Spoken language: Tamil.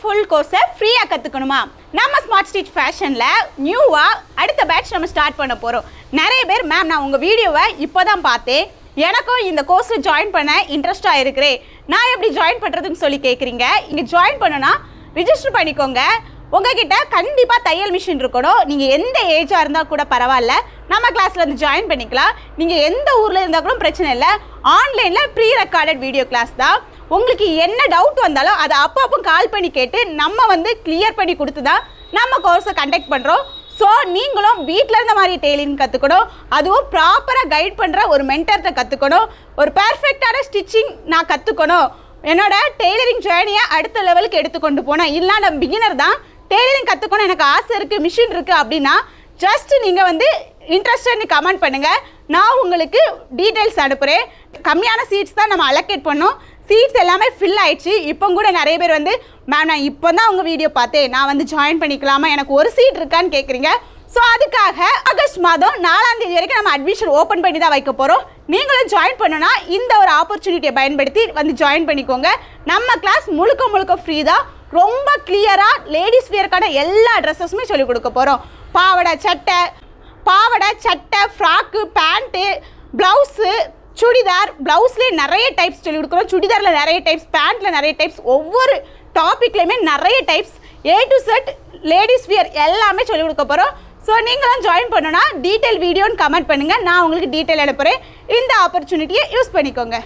ஃபுல் கோர்ஸை ஃப்ரீயாக கற்றுக்கணுமா? நம்ம ஸ்மார்ட் ஸ்டிச் ஃபேஷனில் நியூவாக அடுத்த பேட்ச் நம்ம ஸ்டார்ட் பண்ண போகிறோம். நிறைய பேர் மேம் நான் உங்கள் வீடியோவை இப்போ தான் பார்த்தேன், எனக்கும் இந்த கோர்ஸில் ஜாயின் பண்ண இன்ட்ரெஸ்ட்டாக இருக்கிறேன், நான் எப்படி ஜாயின் பண்ணுறதுன்னு சொல்லி கேட்குறீங்க. இங்கே ஜாயின் பண்ணுன்னா ரிஜிஸ்டர் பண்ணிக்கோங்க. உங்ககிட்ட கண்டிப்பாக தையல் மிஷின் இருக்கணும். நீங்கள் எந்த ஏஜாக இருந்தால் கூட பரவாயில்ல, நம்ம கிளாஸில் வந்து ஜாயின் பண்ணிக்கலாம். நீங்கள் எந்த ஊரில் இருந்தால் கூட பிரச்சனை இல்லை. ஆன்லைனில் ப்ரீ ரெக்கார்டட் வீடியோ கிளாஸ் தான். உங்களுக்கு என்ன டவுட் வந்தாலும் அதை அப்போ கால் பண்ணி கேட்டு நம்ம வந்து கிளியர் பண்ணி கொடுத்து தான் நம்ம கோர்ஸை கண்டக்ட் பண்ணுறோம். ஸோ நீங்களும் வீட்டில் இருந்த மாதிரி டெய்லரிங் கற்றுக்கணும், அதுவும் ப்ராப்பராக கைட் பண்ணுற ஒரு மென்டர்கிட்ட கற்றுக்கணும், ஒரு பர்ஃபெக்டான ஸ்டிச்சிங் நான் கற்றுக்கணும், என்னோட டெய்லரிங் ஜேர்னியை அடுத்த லெவலுக்கு எடுத்துக்கொண்டு போனேன், இல்லை நான் பிகினர் தான் டெய்லரிங் கற்றுக்கணும் எனக்கு ஆசை இருக்குது, மிஷின் இருக்குது அப்படின்னா ஜஸ்ட் நீங்கள் வந்து இன்ட்ரெஸ்டட்னு கமெண்ட் பண்ணுங்கள். நான் உங்களுக்கு டீட்டெயில்ஸ் அனுப்புகிறேன். கம்மியான சீட்ஸ் தான் நம்ம அலோகேட் பண்ணோம். சீட்ஸ் எல்லாமே ஃபில் ஆயிடுச்சு. இப்போ கூட நிறைய பேர் வந்து மேம் நான் இப்போ தான் உங்கள் வீடியோ பார்த்தேன், நான் வந்து ஜாயின் பண்ணிக்கலாமா, எனக்கு ஒரு சீட் இருக்கான்னு கேட்குறீங்க. ஸோ அதுக்காக ஆகஸ்ட் மாதம் 4ஆம் தேதி வரைக்கும் நம்ம அட்மிஷன் ஓப்பன் பண்ணி தான் வைக்க போகிறோம். நீங்களும் ஜாயின் பண்ணணும்னா இந்த ஒரு ஆப்பர்ச்சுனிட்டியை பயன்படுத்தி வந்து ஜாயின் பண்ணிக்கோங்க. நம்ம கிளாஸ் முழுக்க ஃப்ரீ தான். ரொம்ப கிளியராக லேடிஸ் வியருக்கான எல்லா ட்ரெஸ்ஸஸுமே சொல்லிக் கொடுக்க போகிறோம். பாவாடை சட்டை, ஃப்ராக்கு, பேண்ட்டு, ப்ளவுஸு, சுடிதார். ப்ளவுஸ்லேயே நிறைய டைப்ஸ் சொல்லிக் கொடுக்குறோம், சுடிதாரில் நிறைய டைப்ஸ், பேண்ட்டில் நிறைய டைப்ஸ், ஒவ்வொரு டாப்பிக்லேயுமே நிறைய types, A to Z ladies wear எல்லாமே சொல்லிக் கொடுக்க போகிறோம். ஸோ நீங்களும் ஜாயின் பண்ணணும்னா டீட்டெயில் வீடியோன்னு கமெண்ட் பண்ணுங்கள், நான் உங்களுக்கு டீட்டெயில் அனுப்புகிறேன். இந்த ஆப்பர்ச்சுனிட்டியை யூஸ் பண்ணிக்கோங்க.